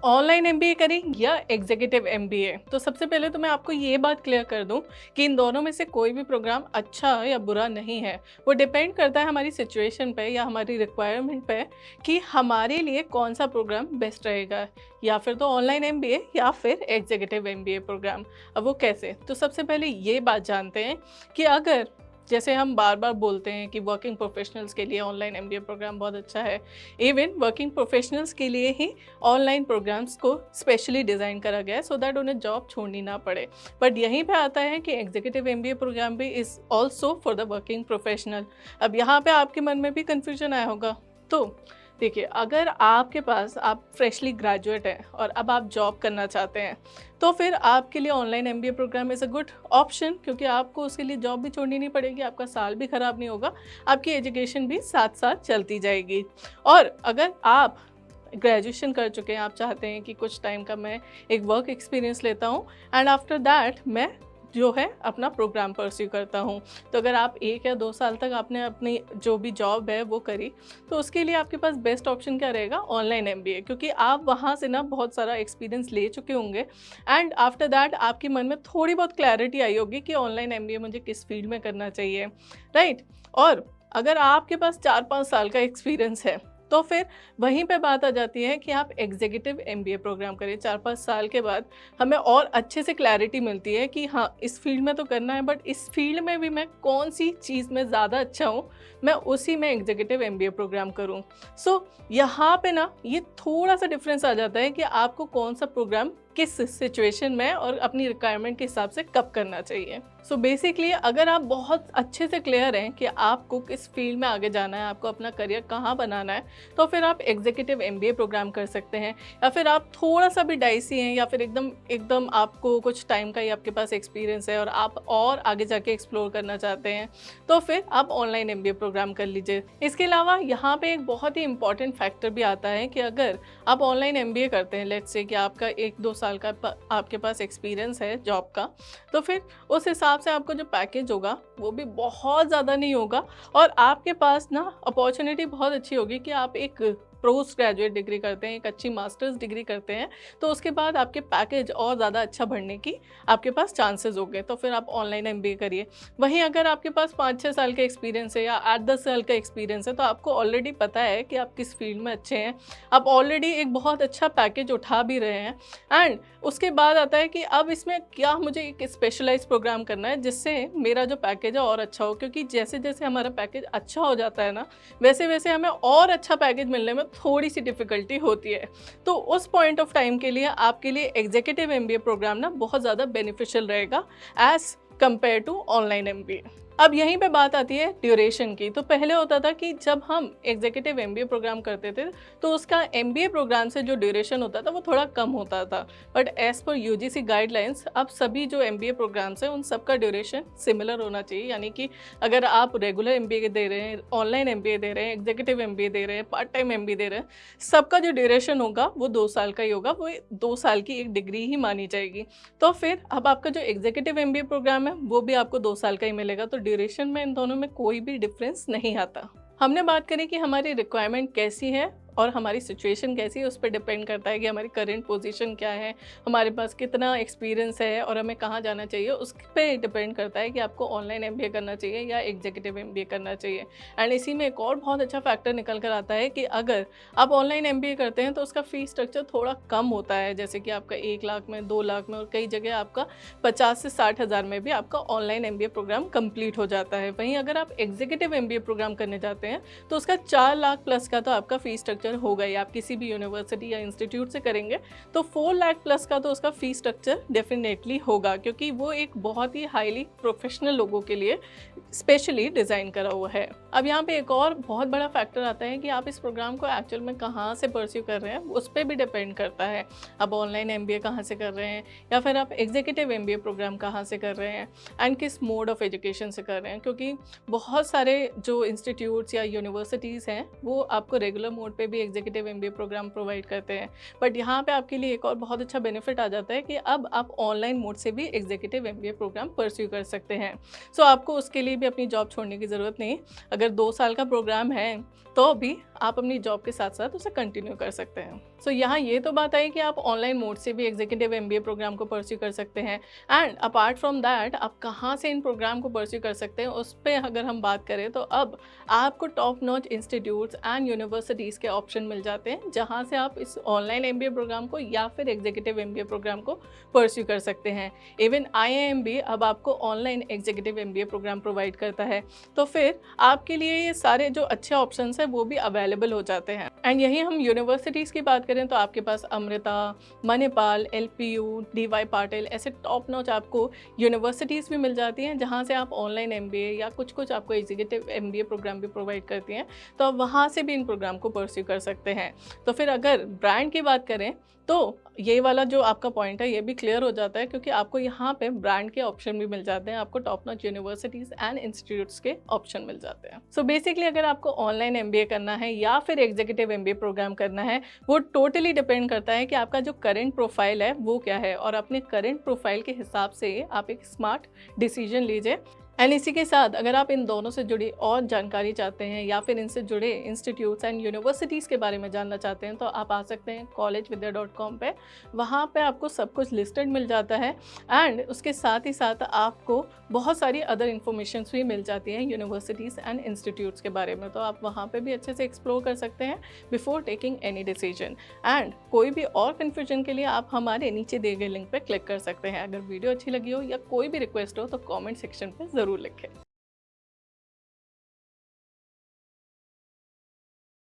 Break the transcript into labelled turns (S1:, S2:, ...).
S1: Online MBA करें या executive MBA, तो सबसे पहले तो मैं आपको ये बात क्लियर कर दूं कि इन दोनों में से कोई भी प्रोग्राम अच्छा या बुरा नहीं है। वो डिपेंड करता है हमारी सिचुएशन पे या हमारी रिक्वायरमेंट पे कि हमारे लिए कौन सा प्रोग्राम बेस्ट रहेगा, या फिर तो ऑनलाइन एमबीए या फिर एग्जीक्यूटिव एमबीए प्रोग्राम। अब वो कैसे, तो सबसे पहले ये बात जानते हैं कि अगर जैसे हम बार बार बोलते हैं कि वर्किंग प्रोफेशनल्स के लिए ऑनलाइन एमबीए प्रोग्राम बहुत अच्छा है, इवन वर्किंग प्रोफेशनल्स के लिए ही ऑनलाइन प्रोग्राम्स को स्पेशली डिज़ाइन करा गया है सो दैट उन्हें जॉब छोड़नी ना पड़े। बट यहीं पे आता है कि एग्जीक्यूटिव एमबीए प्रोग्राम भी is also for the working professional. अब यहाँ पे आपके मन में भी कन्फ्यूजन आया होगा। तो देखिए, अगर आपके पास आप फ्रेशली ग्रेजुएट हैं और अब आप जॉब करना चाहते हैं, तो फिर आपके लिए online MBA program is a good option, क्योंकि आपको उसके लिए जॉब भी छोड़नी नहीं पड़ेगी, आपका साल भी ख़राब नहीं होगा, आपकी एजुकेशन भी साथ साथ चलती जाएगी। और अगर आप ग्रेजुएशन कर चुके हैं, आप चाहते हैं कि कुछ टाइम का मैं एक वर्क एक्सपीरियंस लेता हूँ एंड आफ्टर दैट मैं जो है अपना प्रोग्राम परस्यू करता हूँ, तो अगर आप 1 या 2 साल तक आपने अपनी जो भी जॉब है वो करी, तो उसके लिए आपके पास बेस्ट ऑप्शन क्या रहेगा, ऑनलाइन एमबीए, क्योंकि आप वहाँ से ना बहुत सारा एक्सपीरियंस ले चुके होंगे एंड आफ्टर दैट आपके मन में थोड़ी बहुत क्लैरिटी आई होगी कि ऑनलाइन एमबीए मुझे किस फील्ड में करना चाहिए, राइट। और अगर आपके पास 4-5 साल का एक्सपीरियंस है, तो फिर वहीं पे बात आ जाती है कि आप एग्जीक्यूटिव एमबीए प्रोग्राम करें। 4-5 साल के बाद हमें और अच्छे से क्लैरिटी मिलती है कि हाँ, इस फील्ड में तो करना है, बट इस फील्ड में भी मैं कौन सी चीज़ में ज़्यादा अच्छा हूँ, मैं उसी में एग्जीक्यूटिव एमबीए प्रोग्राम करूँ। सो यहाँ पे ना ये थोड़ा सा डिफरेंस आ जाता है कि आपको कौन सा प्रोग्राम किस सिचुएशन में और अपनी रिक्वायरमेंट के हिसाब से कब करना चाहिए। सो बेसिकली अगर आप बहुत अच्छे से क्लियर हैं कि आपको किस फील्ड में आगे जाना है, आपको अपना करियर कहाँ बनाना है, तो फिर आप एग्जीक्यूटिव एमबीए प्रोग्राम कर सकते हैं। या फिर आप थोड़ा सा भी डाइसी हैं, या फिर एकदम एकदम आपको कुछ टाइम का ही आपके पास एक्सपीरियंस है और आप और आगे जाके एक्सप्लोर करना चाहते हैं, तो फिर आप ऑनलाइन एमबीए प्रोग्राम कर लीजिए। इसके अलावा यहाँ पे एक बहुत ही इंपॉर्टेंट फैक्टर भी आता है कि अगर आप ऑनलाइन एमबीए करते हैं, लेट्स से कि आपका 1-2 साल का आपके पास एक्सपीरियंस है जॉब का, तो फिर उस हिसाब से आपको जो पैकेज होगा वो भी बहुत ज़्यादा नहीं होगा और आपके पास ना अपॉर्चुनिटी बहुत अच्छी होगी कि आप एक पोस्ट ग्रेजुएट डिग्री करते हैं, एक अच्छी मास्टर्स डिग्री करते हैं, तो उसके बाद आपके पैकेज और ज़्यादा अच्छा बढ़ने की आपके पास चांसेस होंगे, तो फिर आप ऑनलाइन एमबीए करिए। वहीं अगर आपके पास 5-6 साल का एक्सपीरियंस है या 8-10 साल का एक्सपीरियंस है, तो आपको ऑलरेडी पता है कि आप किस फील्ड में अच्छे हैं, आप ऑलरेडी एक बहुत अच्छा पैकेज उठा भी रहे हैं एंड उसके बाद आता है कि अब इसमें क्या मुझे एक स्पेशलाइज प्रोग्राम करना है जिससे मेरा जो पैकेज है और अच्छा हो, क्योंकि जैसे जैसे हमारा पैकेज अच्छा हो जाता है ना, वैसे वैसे हमें और अच्छा पैकेज मिलने में थोड़ी सी डिफ़िकल्टी होती है। तो उस पॉइंट ऑफ टाइम के लिए आपके लिए एग्जीक्यूटिव एमबीए प्रोग्राम ना बहुत ज़्यादा बेनिफिशियल रहेगा as compare to online MBA. अब यहीं पे बात आती है ड्यूरेशन की। तो पहले होता था कि जब हम एग्जीक्यूटिव एमबीए प्रोग्राम करते थे तो उसका एमबीए प्रोग्राम से जो ड्यूरेशन होता था वो थोड़ा कम होता था, but as per UGC guidelines अब सभी जो एमबीए प्रोग्राम्स हैं उन सब का ड्यूरेशन सिमिलर होना चाहिए। यानी कि अगर आप रेगुलर एमबीए दे रहे हैं, ऑनलाइन एमबीए दे रहे हैं, एग्जीक्यूटिव एमबीए दे रहे हैं, पार्ट टाइम एमबीए दे रहे हैं, सबका जो ड्यूरेशन होगा वो 2 साल का ही होगा, वो 2 साल की एक डिग्री ही मानी जाएगी। तो फिर अब आपका जो एग्जीक्यूटिव एमबीए प्रोग्राम है वो भी आपको 2 साल का ही मिलेगा, तो ड्यूरेशन में इन दोनों में कोई भी डिफरेंस नहीं आता। हमने बात करी कि हमारी रिक्वायरमेंट कैसी है और हमारी सिचुएशन कैसी है, उस पर डिपेंड करता है कि हमारी करंट पोजीशन क्या है, हमारे पास कितना एक्सपीरियंस है और हमें कहाँ जाना चाहिए। उस पर डिपेंड करता है कि आपको ऑनलाइन एमबीए करना चाहिए या एग्जीक्यूटिव एमबीए करना चाहिए। एंड इसी में एक और बहुत अच्छा फैक्टर निकल कर आता है कि अगर आप ऑनलाइन एमबीए करते हैं तो उसका फ़ीस स्ट्रक्चर थोड़ा कम होता है, जैसे कि आपका 1 लाख में, 2 लाख में और कई जगह आपका 50 से 60 हज़ार में भी आपका ऑनलाइन एमबीए प्रोग्राम कंप्लीट हो जाता है। वहीं अगर आप एग्जीक्यूटिव एमबीए प्रोग्राम करने जाते हैं तो उसका 4 लाख प्लस का तो आपका फ़ीस स्ट्रक्चर होगा ही। आप किसी भी यूनिवर्सिटी या इंस्टीट्यूट से करेंगे तो 4 लाख प्लस का तो उसका फीस स्ट्रक्चर डेफिनेटली होगा, क्योंकि वो एक बहुत ही हाईली प्रोफेशनल लोगों के लिए स्पेशली डिज़ाइन करा हुआ है। अब यहाँ पे एक और बहुत बड़ा फैक्टर आता है कि आप इस प्रोग्राम को एक्चुअल में कहाँ से परस्यू कर रहे हैं, उस पर भी डिपेंड करता है। आप ऑनलाइन एमबीए कहाँ से कर रहे हैं या फिर आप एग्जीक्यूटिव एमबीए प्रोग्राम कहाँ से कर रहे हैं एंड किस मोड ऑफ एजुकेशन से कर रहे हैं, क्योंकि बहुत सारे जो इंस्टीट्यूट्स या यूनिवर्सिटीज़ हैं वो आपको रेगुलर मोड पे भी एग्जीक्यूटिव एमबीए प्रोग्राम प्रोवाइड करते हैं, बट यहाँ पे आपके लिए एक और बहुत अच्छा बेनिफिट आ जाता है कि अब आप ऑनलाइन मोड से भी एग्जीक्यूटिव एमबीए प्रोग्राम परस्यू कर सकते हैं। सो आपको उसके लिए भी अपनी जॉब छोड़ने की ज़रूरत नहीं। अगर 2 साल का प्रोग्राम है तो भी आप अपनी जॉब के साथ साथ उसे कंटिन्यू कर सकते हैं। सो यहाँ ये तो बात आई कि आप ऑनलाइन मोड से भी एग्जीक्यूटिव एमबीए प्रोग्राम को परस्यू कर सकते हैं, एंड अपार्ट फ्रॉम दैट आप कहाँ से इन प्रोग्राम को परस्यू कर सकते हैं उस पर अगर हम बात करें तो अब आपको top notch institutes and universities के ऑप्शन मिल जाते हैं जहाँ से आप इस ऑनलाइन एमबीए प्रोग्राम को या फिर एग्जीक्यूटिव एमबीए प्रोग्राम को परस्यू कर सकते हैं। इवन आईआईएम भी अब आपको online executive MBA program provide करता है, तो फिर आपके लिए ये सारे जो अच्छे ऑप्शंस हैं वो भी अवेलेबल हो जाते हैं। एंड यही हम यूनिवर्सिटीज़ की बात करें तो आपके पास अमृता, मणिपाल, एलपीयू, डीवाई पाटिल ऐसे टॉप नॉच आपको यूनिवर्सिटीज़ भी मिल जाती हैं जहाँ से आप ऑनलाइन एमबीए या कुछ आपको एग्जीक्यूटिव एमबीए प्रोग्राम भी प्रोवाइड करती हैं, तो आप वहाँ से भी इन प्रोग्राम को परस्यू कर सकते हैं। तो फिर अगर ब्रांड की बात करें तो ये वाला जो आपका पॉइंट है ये भी क्लियर हो जाता है, क्योंकि आपको यहाँ पे ब्रांड के ऑप्शन भी मिल जाते हैं, आपको top notch universities and institutes के ऑप्शन मिल जाते हैं। सो बेसिकली अगर आपको ऑनलाइन एमबीए करना है या फिर एग्जीक्यूटिव एमबीए प्रोग्राम करना है, वो टोटली डिपेंड करता है कि आपका जो करंट प्रोफाइल है वो क्या है, और अपने करंट प्रोफाइल के हिसाब से आप एक स्मार्ट डिसीजन लीजिए। एंड इसी के साथ अगर आप इन दोनों से जुड़ी और जानकारी चाहते हैं या फिर इनसे जुड़े इंस्टीट्यूट्स एंड यूनिवर्सिटीज़ के बारे में जानना चाहते हैं तो आप आ सकते हैं collegevidya.com पे। वहाँ पे आपको सब कुछ लिस्टेड मिल जाता है, एंड उसके साथ ही साथ आपको बहुत सारी अदर इन्फॉर्मेशन भी मिल जाती हैं यूनिवर्सिटीज़ एंड इंस्टीट्यूट्स के बारे में, तो आप वहाँ पे भी अच्छे से एक्सप्लोर कर सकते हैं before taking any decision. And कोई भी और कन्फ्यूजन के लिए आप हमारे नीचे दिए गए लिंक पर क्लिक कर सकते हैं। अगर वीडियो अच्छी लगी हो या कोई भी रिक्वेस्ट हो तो कॉमेंट सेक्शन पर ज़रूर लिखें।